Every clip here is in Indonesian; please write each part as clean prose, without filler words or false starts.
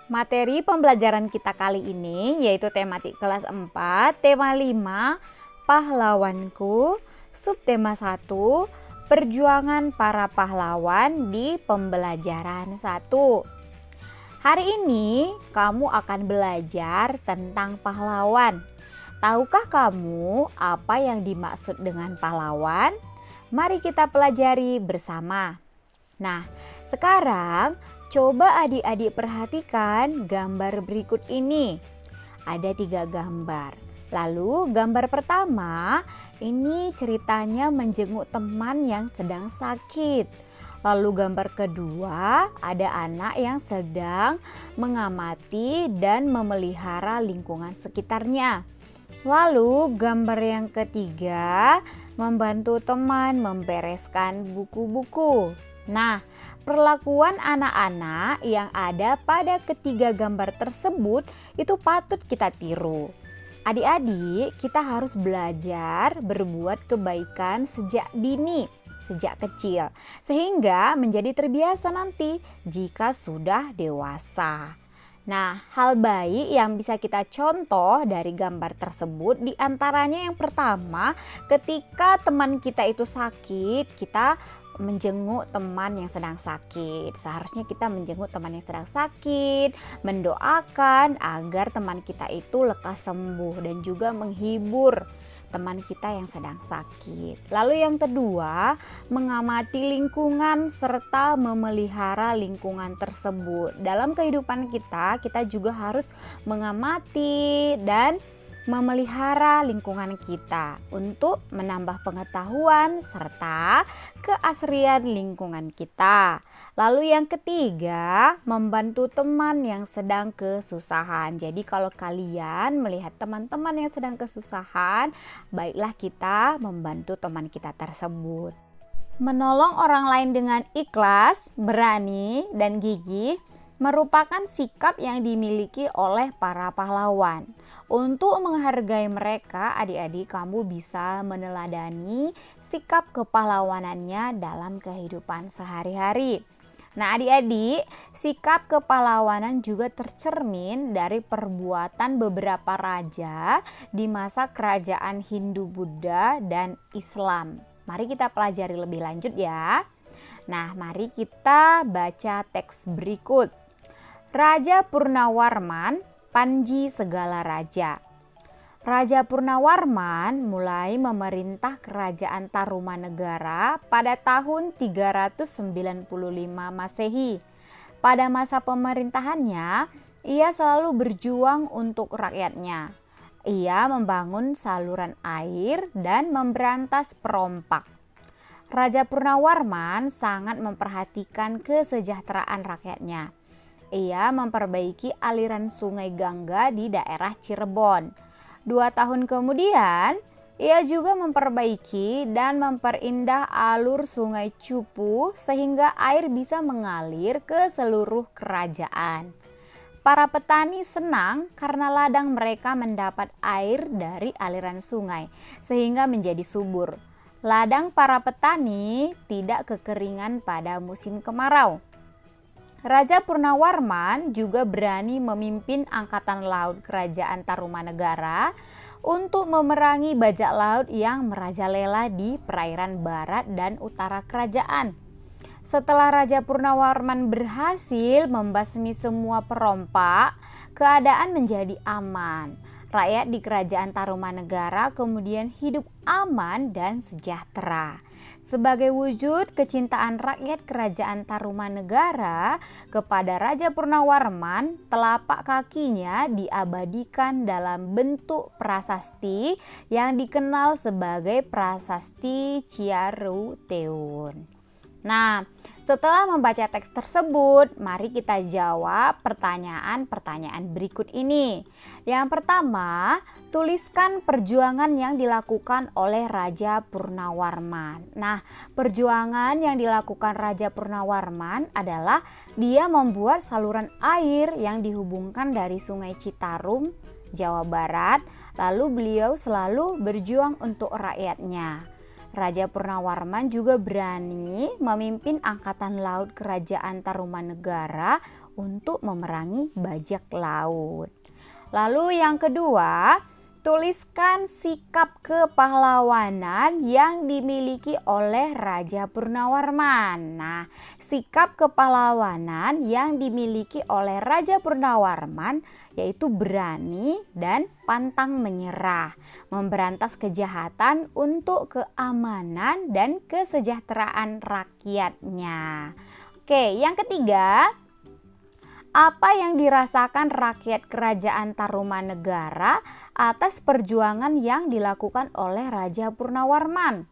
Materi pembelajaran kita kali ini yaitu tematik kelas 4, tema 5, pahlawanku, subtema 1, perjuangan para pahlawan di pembelajaran 1. Hari ini kamu akan belajar tentang pahlawan. Tahukah kamu apa yang dimaksud dengan pahlawan? Mari kita pelajari bersama. Nah, sekarang coba adik-adik perhatikan gambar berikut ini. Ada 3 gambar. Lalu gambar pertama ini ceritanya menjenguk teman yang sedang sakit. Lalu gambar kedua ada anak yang sedang mengamati dan memelihara lingkungan sekitarnya. Lalu gambar yang ketiga membantu teman membereskan buku-buku. Nah, perlakuan anak-anak yang ada pada ketiga gambar tersebut itu patut kita tiru. Adik-adik, kita harus belajar berbuat kebaikan sejak dini, sejak kecil, sehingga menjadi terbiasa nanti jika sudah dewasa. Nah, hal baik yang bisa kita contoh dari gambar tersebut diantaranya yang pertama, ketika teman kita itu sakit, kita menjenguk teman yang sedang sakit. Seharusnya kita menjenguk teman yang sedang sakit, mendoakan agar teman kita itu lekas sembuh dan juga menghibur teman kita yang sedang sakit. Lalu yang kedua, mengamati lingkungan serta memelihara lingkungan tersebut. Dalam kehidupan kita juga harus mengamati dan memelihara lingkungan kita untuk menambah pengetahuan serta keasrian lingkungan kita. Lalu yang ketiga, membantu teman yang sedang kesusahan. Jadi kalau kalian melihat teman-teman yang sedang kesusahan, baiklah kita membantu teman kita tersebut. Menolong orang lain dengan ikhlas, berani, dan gigih merupakan sikap yang dimiliki oleh para pahlawan. Untuk menghargai mereka, adik-adik kamu bisa meneladani sikap kepahlawanannya dalam kehidupan sehari-hari. Nah adik-adik, sikap kepahlawanan juga tercermin dari perbuatan beberapa raja di masa kerajaan Hindu, Buddha, dan Islam. Mari kita pelajari lebih lanjut ya. Nah mari kita baca teks berikut. Raja Purnawarman, Panji segala raja. Raja Purnawarman mulai memerintah kerajaan Tarumanegara pada tahun 395 Masehi. Pada masa pemerintahannya, ia selalu berjuang untuk rakyatnya. Ia membangun saluran air dan memberantas perompak. Raja Purnawarman sangat memperhatikan kesejahteraan rakyatnya. Ia memperbaiki aliran sungai Gangga di daerah Cirebon. 2 tahun kemudian, ia juga memperbaiki dan memperindah alur sungai Cupu sehingga air bisa mengalir ke seluruh kerajaan. Para petani senang karena ladang mereka mendapat air dari aliran sungai sehingga menjadi subur. Ladang para petani tidak kekeringan pada musim kemarau. Raja Purnawarman juga berani memimpin angkatan laut kerajaan Tarumanegara untuk memerangi bajak laut yang merajalela di perairan barat dan utara kerajaan. Setelah Raja Purnawarman berhasil membasmi semua perompak, keadaan menjadi aman. Rakyat di kerajaan Tarumanegara kemudian hidup aman dan sejahtera. Sebagai wujud kecintaan rakyat kerajaan Tarumanegara kepada Raja Purnawarman, telapak kakinya diabadikan dalam bentuk prasasti yang dikenal sebagai Prasasti Ciaruteun. Nah, setelah membaca teks tersebut, mari kita jawab pertanyaan-pertanyaan berikut ini. Yang pertama, tuliskan perjuangan yang dilakukan oleh Raja Purnawarman. Nah, perjuangan yang dilakukan Raja Purnawarman adalah dia membuat saluran air yang dihubungkan dari Sungai Citarum, Jawa Barat. Lalu beliau selalu berjuang untuk rakyatnya. Raja Purnawarman juga berani memimpin angkatan laut kerajaan Tarumanegara untuk memerangi bajak laut. Lalu yang kedua, tuliskan sikap kepahlawanan yang dimiliki oleh Raja Purnawarman. Nah, sikap kepahlawanan yang dimiliki oleh Raja Purnawarman yaitu berani dan pantang menyerah, memberantas kejahatan untuk keamanan dan kesejahteraan rakyatnya. Oke, yang ketiga, apa yang dirasakan rakyat kerajaan Tarumanegara atas perjuangan yang dilakukan oleh Raja Purnawarman?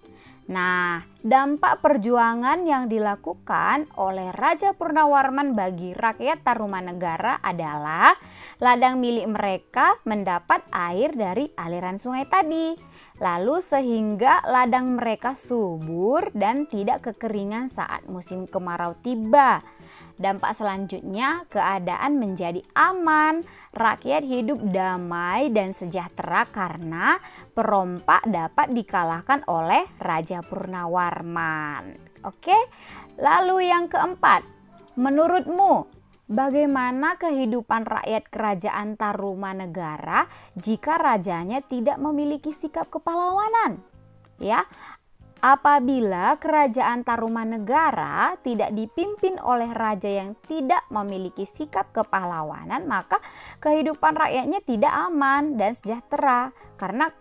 Nah, dampak perjuangan yang dilakukan oleh Raja Purnawarman bagi rakyat Tarumanegara adalah ladang milik mereka mendapat air dari aliran sungai tadi. Lalu sehingga ladang mereka subur dan tidak kekeringan saat musim kemarau tiba. Dampak selanjutnya, keadaan menjadi aman, rakyat hidup damai dan sejahtera karena perompak dapat dikalahkan oleh Raja Purnawarman. Oke, lalu yang keempat, menurutmu bagaimana kehidupan rakyat kerajaan Tarumanegara jika rajanya tidak memiliki sikap kepahlawanan? Ya, apabila kerajaan Tarumanegara tidak dipimpin oleh raja yang tidak memiliki sikap kepahlawanan, maka kehidupan rakyatnya tidak aman dan sejahtera karena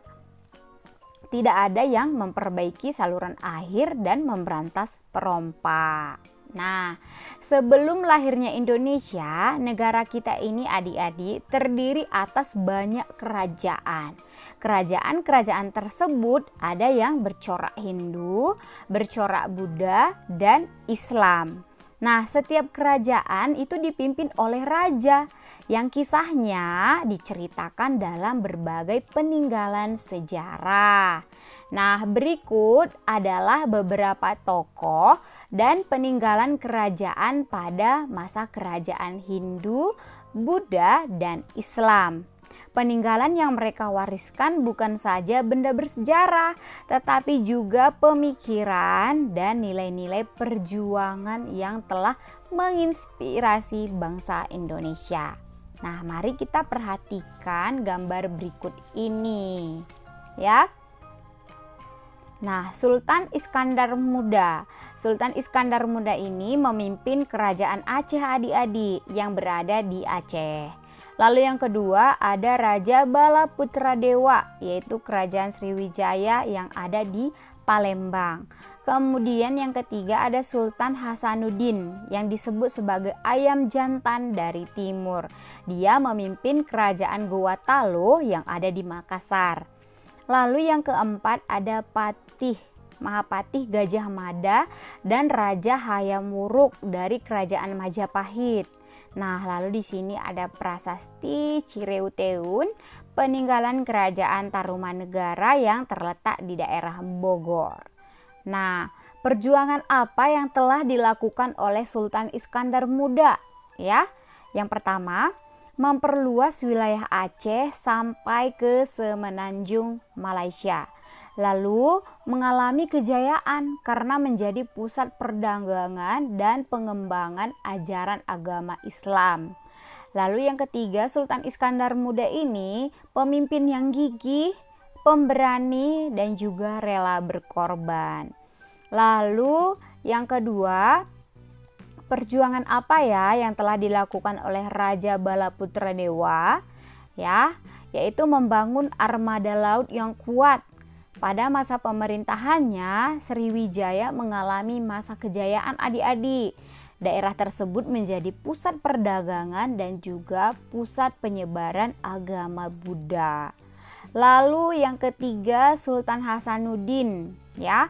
tidak ada yang memperbaiki saluran air dan memberantas perompak. Nah, sebelum lahirnya Indonesia, negara kita ini adik-adik terdiri atas banyak kerajaan. Kerajaan-kerajaan tersebut ada yang bercorak Hindu, bercorak Buddha, dan Islam. Nah, setiap kerajaan itu dipimpin oleh raja yang kisahnya diceritakan dalam berbagai peninggalan sejarah. Nah, berikut adalah beberapa tokoh dan peninggalan kerajaan pada masa kerajaan Hindu, Buddha, dan Islam. Peninggalan yang mereka wariskan bukan saja benda bersejarah, tetapi juga pemikiran dan nilai-nilai perjuangan yang telah menginspirasi bangsa Indonesia. Nah, mari kita perhatikan gambar berikut ini, ya. Nah, Sultan Iskandar Muda. Sultan Iskandar Muda ini memimpin kerajaan Aceh adik-adik yang berada di Aceh. Lalu yang kedua ada Raja Balaputradewa, yaitu kerajaan Sriwijaya yang ada di Palembang. Kemudian yang ketiga ada Sultan Hasanuddin yang disebut sebagai ayam jantan dari timur. Dia memimpin kerajaan Gowatalo yang ada di Makassar. Lalu yang keempat ada Mahapatih Gajah Mada dan Raja Hayam Wuruk dari kerajaan Majapahit. Nah, lalu di sini ada Prasasti Cireuteun, peninggalan kerajaan Tarumanegara yang terletak di daerah Bogor. Nah, perjuangan apa yang telah dilakukan oleh Sultan Iskandar Muda? Ya, yang pertama, memperluas wilayah Aceh sampai ke semenanjung Malaysia. Lalu mengalami kejayaan karena menjadi pusat perdagangan dan pengembangan ajaran agama Islam. Lalu yang ketiga, Sultan Iskandar Muda ini pemimpin yang gigih, pemberani, dan juga rela berkorban. Lalu yang kedua, perjuangan apa ya yang telah dilakukan oleh Raja Balaputradewa? Ya, yaitu membangun armada laut yang kuat. Pada masa pemerintahannya, Sriwijaya mengalami masa kejayaan adik-adik. Daerah tersebut menjadi pusat perdagangan dan juga pusat penyebaran agama Buddha. Lalu yang ketiga, Sultan Hasanuddin, ya.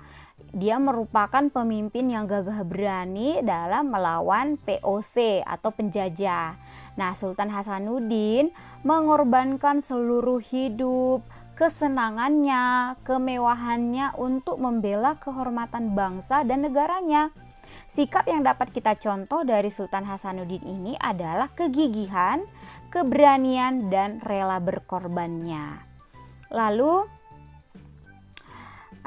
Dia merupakan pemimpin yang gagah berani dalam melawan POC atau penjajah. Nah, Sultan Hasanuddin mengorbankan seluruh hidup, kesenangannya, kemewahannya untuk membela kehormatan bangsa dan negaranya. Sikap yang dapat kita contoh dari Sultan Hasanuddin ini adalah kegigihan, keberanian, dan rela berkorbannya. Lalu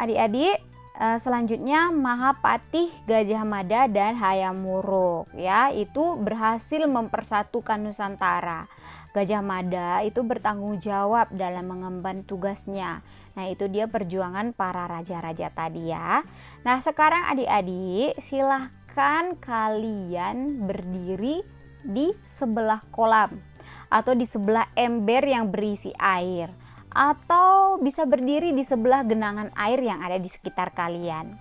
adik-adik, selanjutnya Mahapatih Gajah Mada dan Hayam Wuruk ya, itu berhasil mempersatukan Nusantara. Gajah Mada itu bertanggung jawab dalam mengemban tugasnya. Nah, itu dia perjuangan para raja-raja tadi ya. Nah, sekarang adik-adik silahkan kalian berdiri di sebelah kolam atau di sebelah ember yang berisi air, atau bisa berdiri di sebelah genangan air yang ada di sekitar kalian.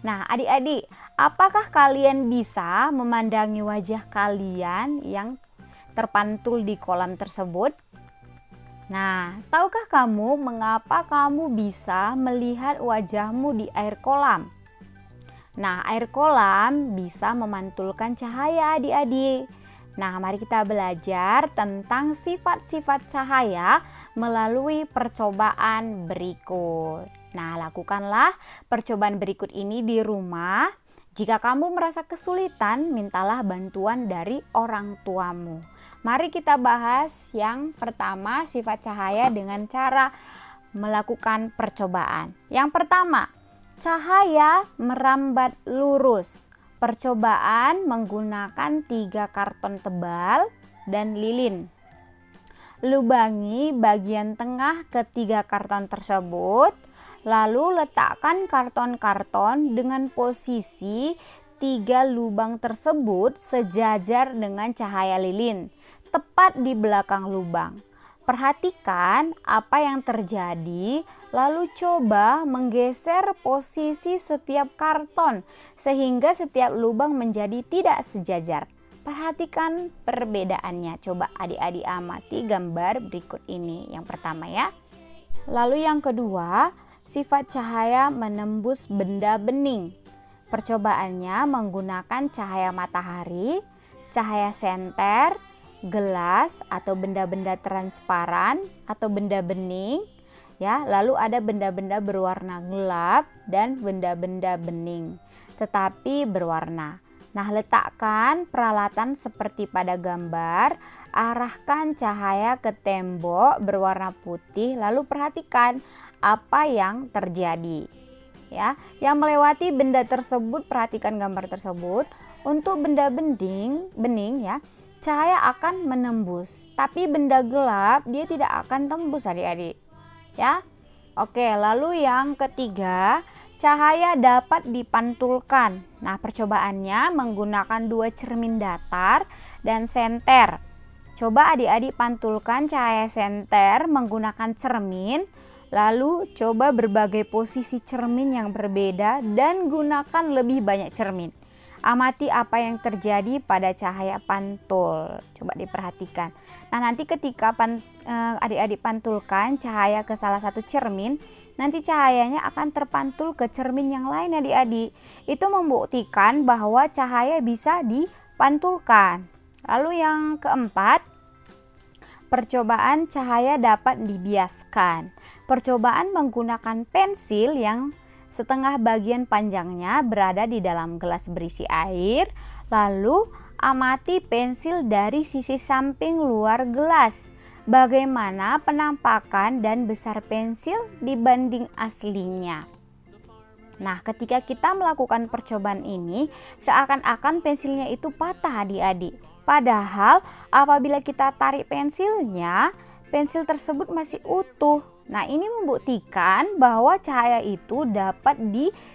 Nah, adik-adik, apakah kalian bisa memandangi wajah kalian yang terpantul di kolam tersebut? Nah, tahukah kamu mengapa kamu bisa melihat wajahmu di air kolam? Nah, air kolam bisa memantulkan cahaya adik-adik. Nah, mari kita belajar tentang sifat-sifat cahaya melalui percobaan berikut. Nah, lakukanlah percobaan berikut ini di rumah. Jika kamu merasa kesulitan, mintalah bantuan dari orang tuamu. Mari kita bahas yang pertama, sifat cahaya dengan cara melakukan percobaan. Yang pertama, cahaya merambat lurus. Percobaan menggunakan 3 karton tebal dan lilin. Lubangi bagian tengah ketiga karton tersebut, lalu letakkan karton-karton dengan posisi 3 lubang tersebut sejajar dengan cahaya lilin, tepat di belakang lubang. Perhatikan apa yang terjadi, lalu coba menggeser posisi setiap karton sehingga setiap lubang menjadi tidak sejajar. Perhatikan perbedaannya. Coba adik-adik amati gambar berikut ini. Yang pertama ya. Lalu yang kedua, sifat cahaya menembus benda bening. Percobaannya menggunakan cahaya matahari, cahaya senter, gelas atau benda-benda transparan atau benda bening ya, lalu ada benda-benda berwarna gelap dan benda-benda bening tetapi berwarna. Nah, letakkan peralatan seperti pada gambar, arahkan cahaya ke tembok berwarna putih, lalu perhatikan apa yang terjadi ya. Yang melewati benda tersebut, perhatikan gambar tersebut. Untuk benda bening ya, cahaya akan menembus, tapi benda gelap dia tidak akan tembus adik-adik ya. Oke, lalu yang ketiga, cahaya dapat dipantulkan. Nah, percobaannya menggunakan 2 cermin datar dan senter. Coba adik-adik pantulkan cahaya senter menggunakan cermin, lalu coba berbagai posisi cermin yang berbeda dan gunakan lebih banyak cermin. Amati apa yang terjadi pada cahaya pantul. Coba diperhatikan. Nah, nanti ketika adik-adik pantulkan cahaya ke salah satu cermin, nanti cahayanya akan terpantul ke cermin yang lain adik-adik. Itu membuktikan bahwa cahaya bisa dipantulkan. Lalu yang keempat, percobaan cahaya dapat dibiaskan. Percobaan menggunakan pensil yang setengah bagian panjangnya berada di dalam gelas berisi air, lalu amati pensil dari sisi samping luar gelas. Bagaimana penampakan dan besar pensil dibanding aslinya. Nah, ketika kita melakukan percobaan ini, seakan-akan pensilnya itu patah adik-adik. Padahal apabila kita tarik pensilnya, pensil tersebut masih utuh. Nah, ini membuktikan bahwa cahaya itu dapat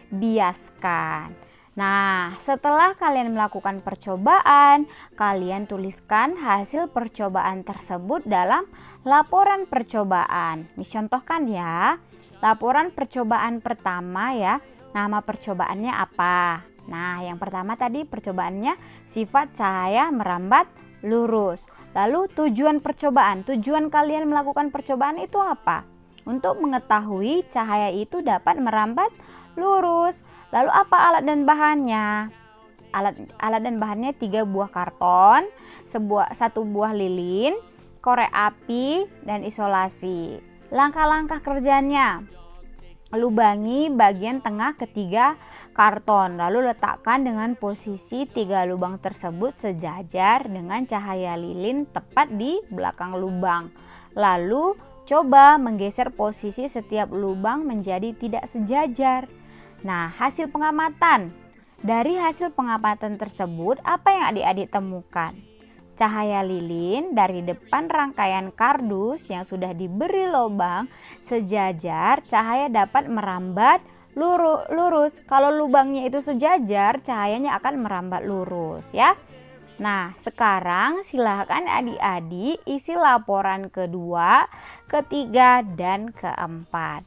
dibiaskan. Nah, setelah kalian melakukan percobaan, kalian tuliskan hasil percobaan tersebut dalam laporan percobaan. Contohkan ya, laporan percobaan pertama ya, nama percobaannya apa? Nah, yang pertama tadi percobaannya sifat cahaya merambat lurus. Lalu tujuan percobaan, tujuan kalian melakukan percobaan itu apa? Untuk mengetahui cahaya itu dapat merambat lurus. Lalu apa alat dan bahannya? Alat dan bahannya 3 buah karton, 1 buah lilin, korek api, dan isolasi. Langkah-langkah kerjanya: lubangi bagian tengah ketiga karton, lalu letakkan dengan posisi 3 lubang tersebut sejajar dengan cahaya lilin tepat di belakang lubang. Lalu coba menggeser posisi setiap lubang menjadi tidak sejajar. Nah, hasil pengamatan. Dari hasil pengamatan tersebut, apa yang adik-adik temukan? Cahaya lilin dari depan rangkaian kardus yang sudah diberi lubang sejajar, cahaya dapat merambat lurus. Kalau lubangnya itu sejajar, cahayanya akan merambat lurus ya. Nah, sekarang silakan adik-adik isi laporan kedua, ketiga, dan keempat.